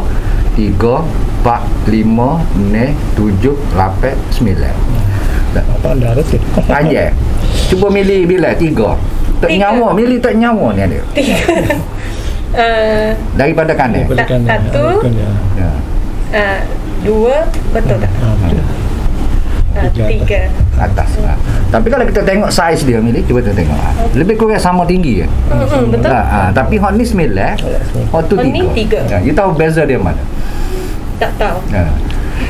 Speaker 1: 3, 4, 5, 6, 7, 8, 9.
Speaker 4: Tak ada tu.
Speaker 1: Panjang.
Speaker 2: Cuba milih bila 3. Tak
Speaker 3: 3.
Speaker 2: nyawa, milih tak nyawa ni ada.
Speaker 3: 3.
Speaker 2: Daripada kanan.
Speaker 4: Daripada kanan.
Speaker 3: Satu.
Speaker 4: Kanan.
Speaker 2: Ya.
Speaker 3: 2, betul tak?
Speaker 4: Betul.
Speaker 3: 3.
Speaker 2: Atas. Tapi kalau kita tengok saiz dia milih, cuba kita tengok. Lebih kurang sama tinggi ya.
Speaker 3: Betul.
Speaker 2: Tapi hot ni 9, hot tu
Speaker 3: Hot ni
Speaker 2: 3.
Speaker 3: 3.
Speaker 2: You tahu beza dia mana?
Speaker 3: Tak tahu.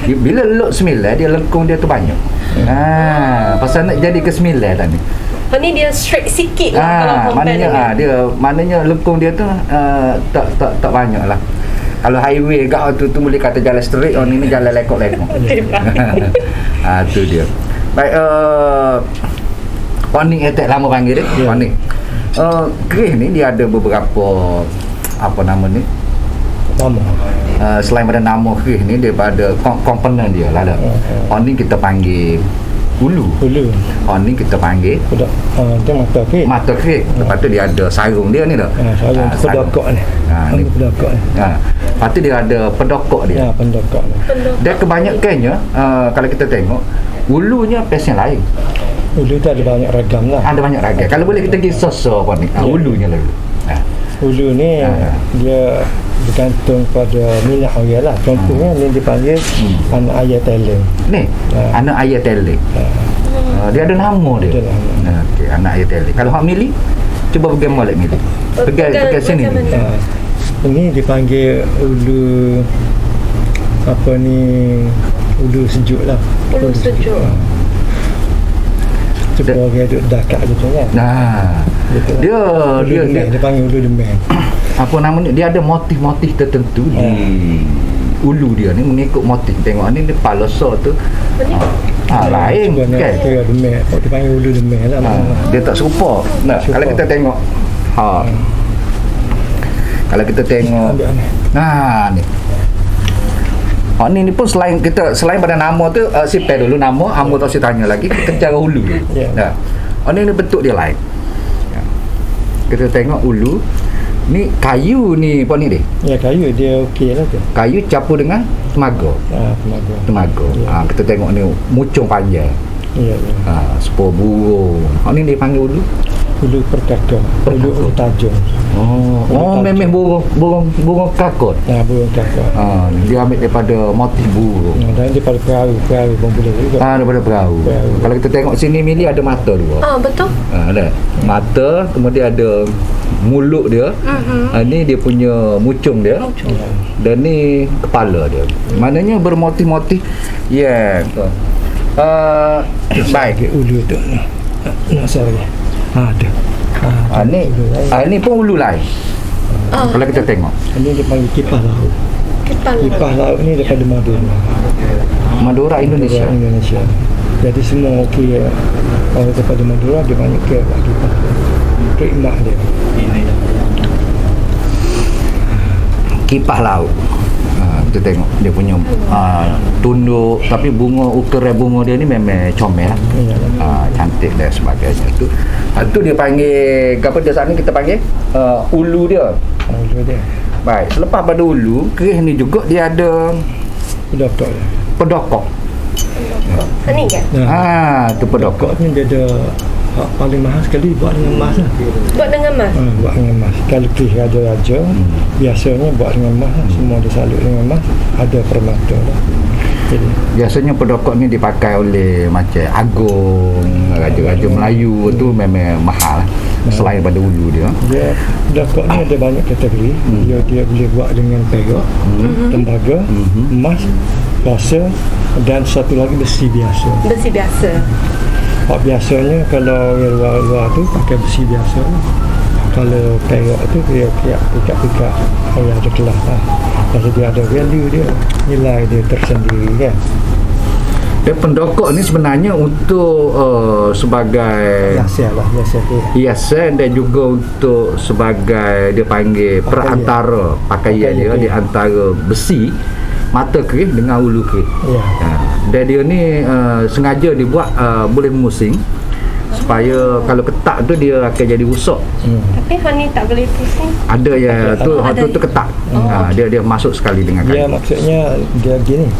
Speaker 2: Bila load 9, dia lekung dia tu banyak. Pasal nak jadi ke 9 tadi.
Speaker 3: Ni dia straight sikit lah kalau compare dengan.
Speaker 2: Maknanya lekung dia tu tak banyak lah. Kalau highway tu boleh kata jalan straight, ini jalan lekok-lekok. Tu dia. Baik, Pony attack lama panggil dia. Pony. Kerih ni dia ada beberapa apa nama ni?
Speaker 4: Nama.
Speaker 2: Selain pada nama kerih ni, dia pada komponen dia lah. Pony kita panggil ulu. Ni kita panggil
Speaker 4: Dia mata kek.
Speaker 2: mata kerih. Lepas tu dia ada sarung dia ni dah.
Speaker 4: Sarung pedokok ni.
Speaker 2: Ni
Speaker 4: Pedokok ni.
Speaker 2: Lepas tu dia ada pedokok dia.
Speaker 4: Pedokok ni.
Speaker 2: Dan kebanyakannya kalau kita tengok ulunya pesen lain.
Speaker 4: Ulu tu ada banyak ragam lah.
Speaker 2: Ada banyak ragam. Kalau boleh kita pergi sosok apa ni? Ulunya lalu.
Speaker 4: Ulu ni dia bergantung pada minat orang lah. Contohnya ni dipanggil anak ayah teleng.
Speaker 2: Ni anak ayah teleng. Dia ada nama dia.
Speaker 4: Ada nama.
Speaker 2: Okey, anak ayah teleng. Kalau hak milih, cuba pergi molek milih. Pergi sini.
Speaker 4: Ini dipanggil ulu apa ni, ulu sejuk lah.
Speaker 3: Ulu sejuk.
Speaker 4: Cuba orang duduk dekat gitu kan. Dia panggil ulu demen.
Speaker 2: Apa namanya? Dia ada motif-motif tertentu di ulu dia ni, mengikut motif. Tengok ni paloso tu. Lain kan.
Speaker 4: Kira demen. Dia panggil ulu demen lah.
Speaker 2: Dia tak serupa. Kalau kita tengok kalau kita tengok ni. Ni pun selain pada nama tu, sipel dulu nama, hamba tak saya tanya lagi, kita cara ulu. Ni bentuk dia lain. Kita tengok ulu. Ni kayu ni apa ni dia?
Speaker 4: Ya, kayu dia okey lah tu.
Speaker 2: Kayu campur dengan temaga. Temaga. Kita tengok ni mucung panjang.
Speaker 4: Ya.
Speaker 2: Sepuluh burung. Ni dia panggil ulu.
Speaker 4: Ulu perkaka. Ulu tajam.
Speaker 2: Memang burung kakot.
Speaker 4: Burung kakot.
Speaker 2: Dia ambil daripada motif burung.
Speaker 4: Dan daripada perahu pun boleh juga.
Speaker 2: Daripada perahu. Kalau kita tengok sini Mili ada mata dua.
Speaker 3: Betul.
Speaker 2: Ada mata, kemudian ada mulut dia. Ni dia punya mucung dia. Dan ni kepala dia. Maknanya bermotif-motif. Baik.
Speaker 4: Ulu tu. Nak lagi. Ada.
Speaker 2: Ni pun ulu lain. Kalau kita tengok.
Speaker 4: Ini dia panggil kipas laut. Kipas laut ni daripada
Speaker 2: Madura Indonesia.
Speaker 4: Jadi semua okey. Kalau daripada Madura dia banyak ke kipas. Khidmat dia.
Speaker 2: Kipas laut. Kita tengok dia punya tunduk, tapi ukuran bunga dia ni memang comel lah. Cantik dan sebagainya tu. Tu dia panggil apa dia saat ni kita panggil ulu dia. Baik, selepas pada ulu, kerih ni juga dia ada pedokok.
Speaker 3: Ni kan?
Speaker 2: Tu pedokok
Speaker 4: ni dia ada paling mahal sekali buat dengan emas lah.
Speaker 3: Buat dengan emas?
Speaker 4: Buat dengan emas. Kalau kes raja-raja, biasanya buat dengan emas lah. Semua disalut dengan emas. Ada permata lah. Jadi,
Speaker 2: biasanya pedokok ni dipakai oleh macam agung, raja-raja Melayu tu memang mahal lah. Selain pada ulu dia.
Speaker 4: Pedokok ni ada banyak kategori. Dia boleh buat dengan perak, tembaga, emas, basa dan satu lagi besi biasa.
Speaker 3: Besi biasa.
Speaker 4: Biasanya kalau yang luar-luar tu pakai besi biasa. Kalau perak tu dia pikat-pikat ada kelas lah. Pasal dia ada value dia, nilai dia tersendiri kan.
Speaker 2: Dan pendokok ni sebenarnya untuk sebagai hiasan dan juga untuk sebagai dia panggil perantara pakaian dia di antara besi, mata kerih dengan ulu kerih. Dan dia ni sengaja dibuat boleh mengusing supaya kalau ketak tu dia akan jadi rosak.
Speaker 3: Tapi ni tak boleh pusing.
Speaker 2: Ada tu ketak. Dia masuk sekali dengan kayu.
Speaker 4: Dia maksudnya dia gini.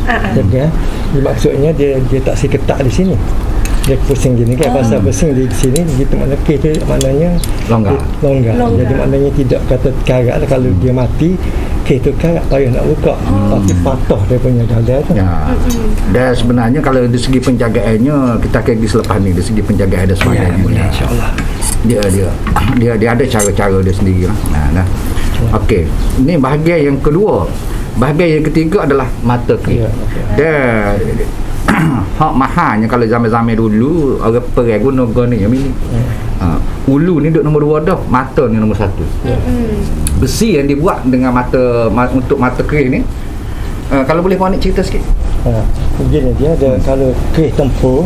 Speaker 4: Dia maksudnya dia tak si ketak di sini. dia pusing gini kan, pasal pusing di sini gitu, mana kes tu maknanya
Speaker 2: Longgar.
Speaker 4: longgar. Jadi maknanya tidak kata karat lah, kalau dia mati kes tu karat payah nak buka, tapi patah dia punya dada tu.
Speaker 2: Ya. Dan sebenarnya kalau dari segi penjagaannya kita akan pergi selepas ni, dari segi penjagaan dan sebagainya.
Speaker 4: Boleh, insya-Allah.
Speaker 2: Dia ada cara-cara dia sendiri lah. Nah. Okey. Ini bahagian yang kedua. Bahagian yang ketiga adalah mata kerih. Dia hak mahalnya kalau zaman-zaman dulu orang perai guna ni yang ini. Ulu ni duduk nombor 2 dah, mata ni nombor 1. Besi yang dibuat dengan untuk mata kerih ni. Kalau boleh Puan cerita sikit.
Speaker 4: Begini dia ada, kalau kerih tempur,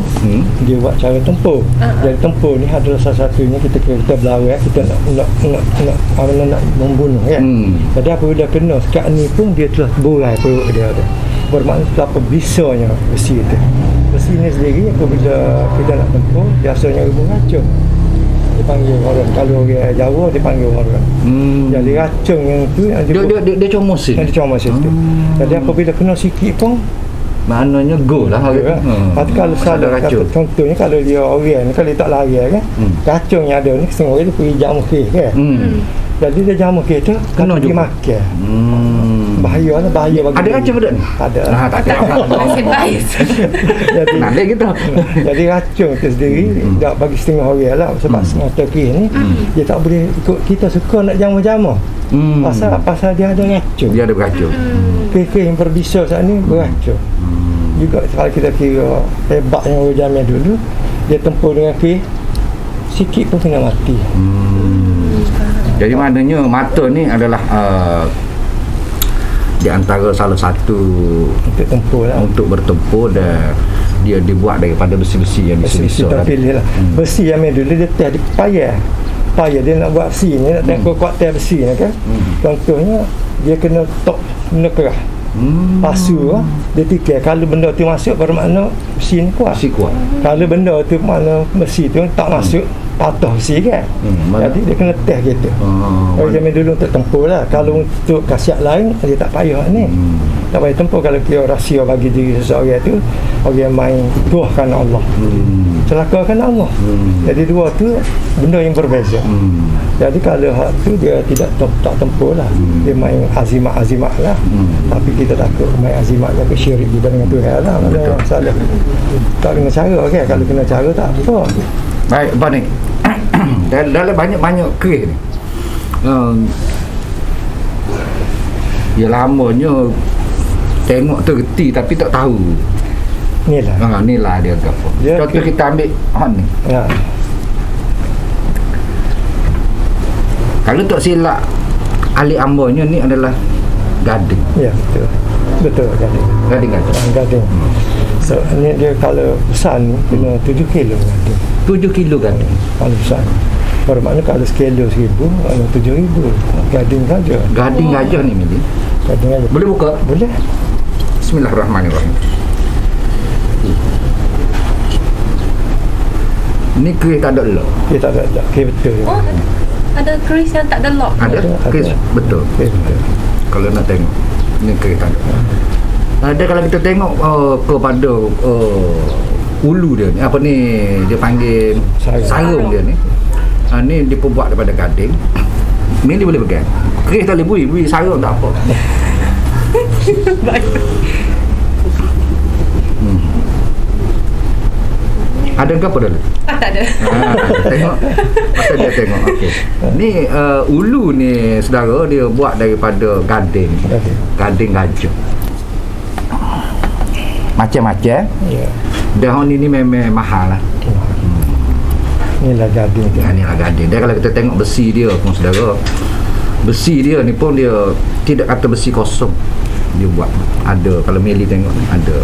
Speaker 4: dia buat cara tempur. Jadi tempur ni adalah salah satunya kita berlawan, kita nak membunuh kan. Jadi apabila kena sekat ni pun dia telah burai perut dia tu. Bermakna betapa bisanya besi tu. Besi ni sendiri apabila kita nak tempur, biasanya ilmu racun. Dipanggil orang, kalau orang Jawa dipanggil orang. Jadi racun yang tu yang
Speaker 2: Dia comos ni.
Speaker 4: yang dicomos itu. Jadi apabila kena sikit pun
Speaker 2: Maknanya go lah hari tu.
Speaker 4: Tapi kalau salah
Speaker 2: racun.
Speaker 4: contohnya kalau dia orang ni, kalau dia tak lari kan, racun yang ada ni setengah orang dia pergi jamu ke kan. Jadi dia jamu ke tu
Speaker 2: Kena
Speaker 4: pergi
Speaker 2: juga.
Speaker 4: makan. Bahaya bagi
Speaker 2: Ada
Speaker 4: dia.
Speaker 2: racun pada ni?
Speaker 4: Ada.
Speaker 2: Tak ada.
Speaker 3: Nasib baik.
Speaker 4: Jadi
Speaker 2: Nanti kita.
Speaker 4: jadi racun tu sendiri tak bagi setengah orang lah, sebab semata kes ni dia tak boleh ikut kita suka nak jamu-jamu. Pasal dia ada racun.
Speaker 2: Dia ada beracun.
Speaker 4: Kes yang berbisa saat ni beracun. Juga kalau kita kira hebatnya orang zaman dulu, dia tempur dengan kes sikit pun kena mati.
Speaker 2: Jadi maknanya mata ni adalah di antara salah satu
Speaker 4: Untuk tempur lah.
Speaker 2: untuk bertempur dan dia dibuat daripada besi-besi yang
Speaker 4: Besi
Speaker 2: bisa-bisa
Speaker 4: kita
Speaker 2: tadi.
Speaker 4: pilih lah. Besi yang main dulu dia teh dia payah dia nak buat besi ni, nak tengok kuat teh besi ni kan. Contohnya dia kena kerah. Pasu lah. Dia fikir kalau benda tu masuk bermakna besi ni kuat.
Speaker 2: Besi kuat.
Speaker 4: Kalau benda tu makna besi tu tak masuk, patah besi kan. Jadi dia kena teh gitu. Orang zaman dulu untuk tempur lah. Kalau untuk khasiat lain dia tak payah ni. Tak payah tempur kalau kira rahsia bagi diri seseorang tu, orang main tuahkan Allah. Celakakan Allah. Jadi dua tu benda yang berbeza. Jadi kalau hak tu dia tak tempur lah. Dia main azimat-azimat lah. Tapi kita takut main azimat ke syirik juga dengan Tuhan lah. Ada masalah. Tak kena cara kan. Kalau kena cara tak apa.
Speaker 2: Baik, Abang ni. Dalam banyak-banyak kerih ni. Ya lamanya tengok tergeti tapi tak tahu.
Speaker 4: Ni lah.
Speaker 2: Ni lah dia apa.
Speaker 4: Dia
Speaker 2: Contoh kita ambil ni.
Speaker 4: Ya.
Speaker 2: Kalau tak silap ahli ambonya ni adalah gading.
Speaker 4: Ya, betul. Betul gading. Gading. So ni dia kalau besar ni kena 7 kilo gading.
Speaker 2: 7 kilo gading.
Speaker 4: Kalau besar. Bermakna kalau sekilo 1,000, kalau 7,000 gading saja.
Speaker 2: Gading gajah ni Mili.
Speaker 4: Gading aja.
Speaker 2: Boleh buka?
Speaker 4: Boleh.
Speaker 2: Bismillahirrahmanirrahim. Ni kerih tak ada lock.
Speaker 4: Dia tak ada. Okey betul.
Speaker 3: Oh, ada keris yang tak ada lock.
Speaker 2: Ada? Kerih betul.
Speaker 4: Okey betul.
Speaker 2: Kalau nak tengok ni kerih tak ada. Dia kalau kita tengok kepada ulu dia ni, apa ni dia panggil sarung dia ni. Ni dia pun buat daripada gading. Ni dia boleh pegang. Kerih tak boleh bui sarung tak apa. Ada ke apa dalam?
Speaker 3: Tak ada.
Speaker 2: Tengok. Masa dia tengok. Okey. Ni ulu ni saudara dia buat daripada gading. Gading gajah. Macam-macam.
Speaker 4: Ya.
Speaker 2: Dah ni memang mahal lah.
Speaker 4: Inilah gading dia.
Speaker 2: Ni lah gading. Dia kalau kita tengok besi dia pun saudara. Besi dia ni pun dia tidak kata besi kosong. Dia buat. Ada kalau Meli tengok ni ada.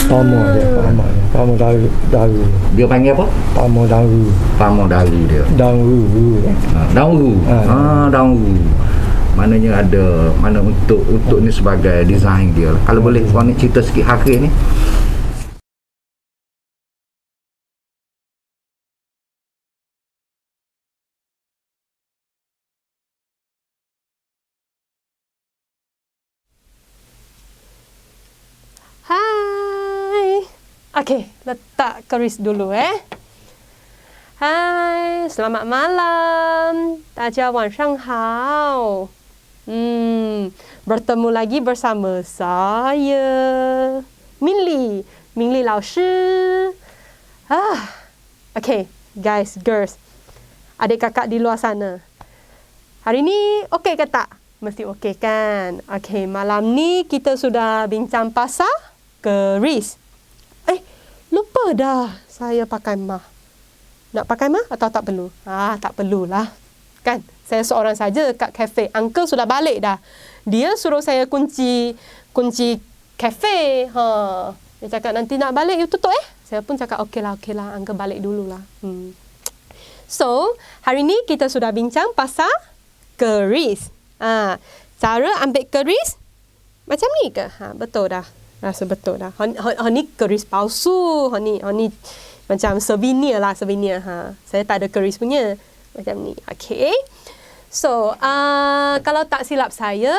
Speaker 4: Pamor daru.
Speaker 2: Dia panggil apa?
Speaker 4: Pamor daru.
Speaker 2: Pamor daru dia.
Speaker 4: Daru.
Speaker 2: Daun. Daun. Maknanya ada mana untuk ni sebagai design dia. Kalau boleh Puan ni cerita sikit harga ni.
Speaker 3: Hai. Okey, letak keris dulu Hai, selamat malam. 大家晚上好. Bertemu lagi bersama saya, Minli 老师. Okay, guys, girls, adik kakak di luar sana. Hari ni okey ke tak? Mesti okey kan? Okey, malam ni kita sudah bincang pasal keris. Lupa dah saya pakai mah. Nak pakai mah atau tak perlu? Tak perlulah. Kan? Saya seorang saja kat kafe. Uncle sudah balik dah. Dia suruh saya kunci kafe. Dia cakap nanti nak balik you tutup Saya pun cakap okeylah. Uncle balik dululah. So, hari ni kita sudah bincang pasal keris. Cara ambil keris macam ni ke? Betul dah. Rasa betul dah. Ni keris palsu. Ni macam souvenir. Saya tak ada keris punya. Macam ni. Okay. So, kalau tak silap saya,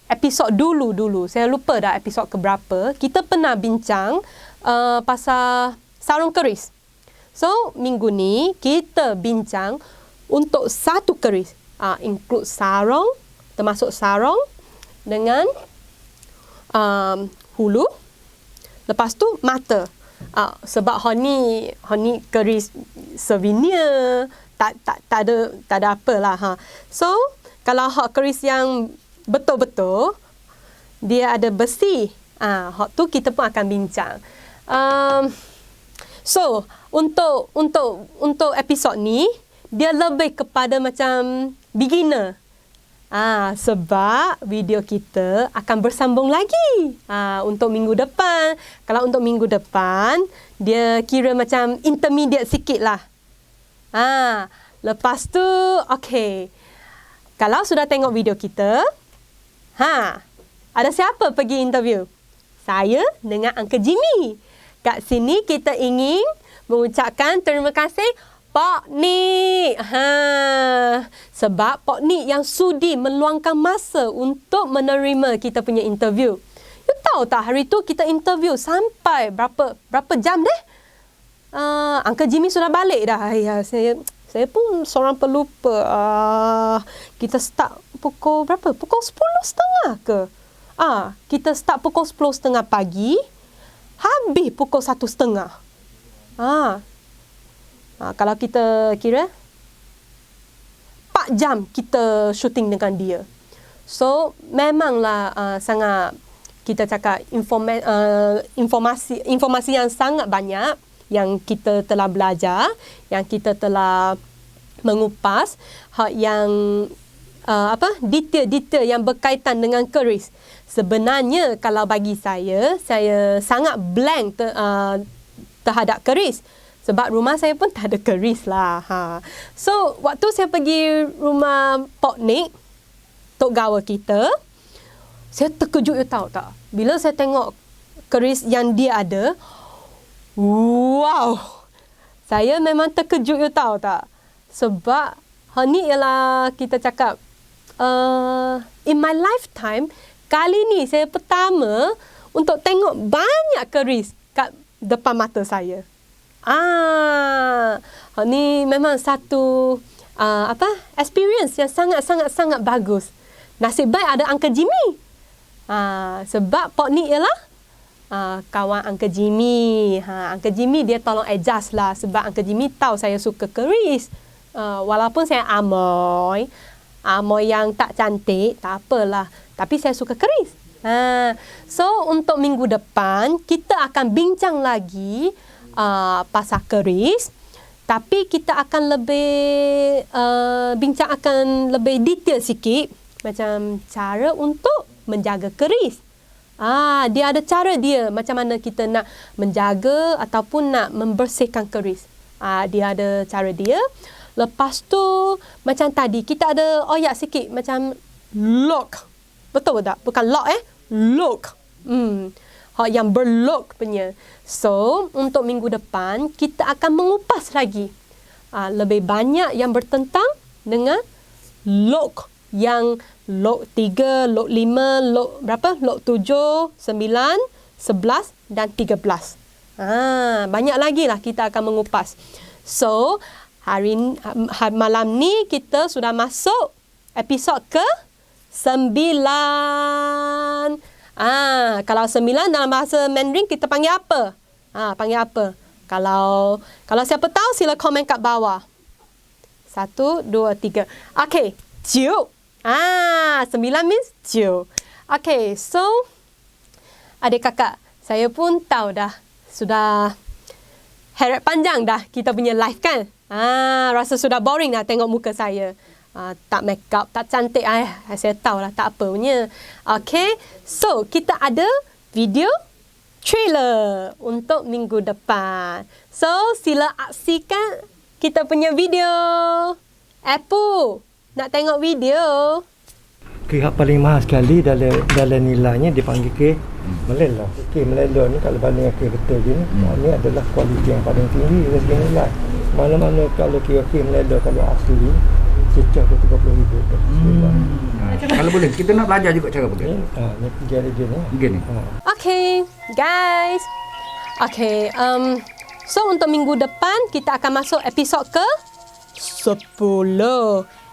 Speaker 3: episod dulu. Saya lupa dah episod keberapa. Kita pernah bincang pasal sarung keris. So, minggu ni kita bincang untuk satu keris. Include sarung. Termasuk sarung dengan hulu, lepas tu mata. Sebab honi keris souvenir, tak ada apalah. So kalau keris yang betul-betul dia ada besi, hak tu kita pun akan bincang. So untuk episod ni dia lebih kepada macam beginner. Sebab video kita akan bersambung lagi untuk minggu depan. Kalau untuk minggu depan, dia kira macam intermediate sikit lah. Lepas tu, okay. Kalau sudah tengok video kita, ada siapa pergi interview? Saya dengan Uncle Jimmy. Kat sini kita ingin mengucapkan terima kasih Pak Nik. Sebab Pak Nik yang sudi meluangkan masa untuk menerima kita punya interview. You tahu tak hari tu kita interview sampai berapa jam deh? Uncle Jimmy sudah balik dah. Saya pun seorang pelupa. Kita start pukul berapa? Pukul 10.30 ke? Kita start pukul 10.30 pagi. Habis pukul 1.30. Kalau kita kira 4 jam kita syuting dengan dia. So memanglah sangat kita cakap informasi yang sangat banyak yang kita telah belajar, yang kita telah mengupas yang detail-detail yang berkaitan dengan keris. Sebenarnya kalau bagi saya sangat blank terhadap keris. Sebab rumah saya pun tak ada keris lah. So, waktu saya pergi rumah Pak Nik, tok gawa kita, saya terkejut, you tahu tak? Bila saya tengok keris yang dia ada, wow! Saya memang terkejut, you tahu tak? Sebab, ni ialah kita cakap, in my lifetime, kali ni saya pertama untuk tengok banyak keris kat depan mata saya. Ni memang satu experience yang sangat bagus. Nasib baik ada Uncle Jimmy. Sebab Pak Nik ialah kawan Uncle Jimmy. Uncle Jimmy dia tolong adjust lah. Sebab Uncle Jimmy tahu saya suka keris. Walaupun saya amoy yang tak cantik, tak apalah. Tapi saya suka keris. So untuk minggu depan kita akan bincang lagi pasal keris, tapi kita akan bincang akan lebih detail sikit macam cara untuk menjaga keris. Dia ada cara dia macam mana kita nak menjaga ataupun nak membersihkan keris. Dia ada cara dia. Lepas tu macam tadi kita ada oyak sikit macam lock. Betul tak? Bukan lock lock. Yang berlock punya. So, untuk minggu depan, kita akan mengupas lagi. Lebih banyak yang bertentang dengan lock. Yang lock 3, lock 5, lock berapa? Lock 7, 9, 11 dan 13. Banyak lagi lah kita akan mengupas. So, malam ni kita sudah masuk episod ke 9. Kalau 9 dalam bahasa Mandarin kita panggil apa? Panggil apa? Kalau siapa tahu sila komen kat bawah. 1, 2, 3. Okay, 9. 9 means 9. Okay, so adik kakak, saya pun tahu dah. Sudah heret panjang dah kita punya live kan? Rasa sudah boring dah tengok muka saya. Tak make up, tak cantik. Saya tahu lah, tak apa punya. Okay, so kita ada video trailer untuk minggu depan. So, sila aksikan kita punya video. Apu, nak tengok video?
Speaker 4: Ke paling mahal sekali dalam nilainya dipanggil ke Melelo. Ke Melelo ni kalau banding ke betul gini, ni adalah kualiti yang paling tinggi dari segi nilai. Mana-mana kalau kira ke Melelo kalau asli cecah ke 30,000.
Speaker 2: Kalau boleh, kita nak belajar juga cara pakai.
Speaker 4: Ni pergi gini.
Speaker 2: Gini.
Speaker 3: Okay, guys. Okay, so untuk minggu depan kita akan masuk episod ke 10.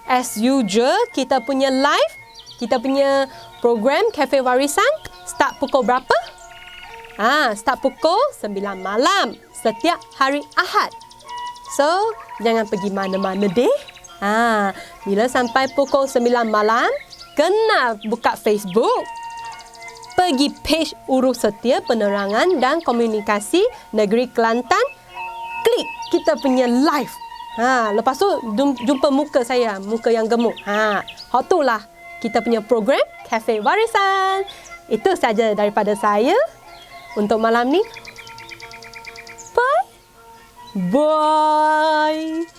Speaker 3: As usual, kita punya live, kita punya program Cafe Warisan start pukul berapa? Start pukul 9 malam setiap hari Ahad. So, jangan pergi mana-mana deh. Bila sampai pukul 9 malam, kena buka Facebook. Pergi page Urus Setia Penerangan dan Komunikasi Negeri Kelantan. Klik kita punya live. Lepas tu jumpa muka saya, muka yang gemuk. Hot tu lah kita punya program Cafe Warisan. Itu saja daripada saya untuk malam ni. Bye.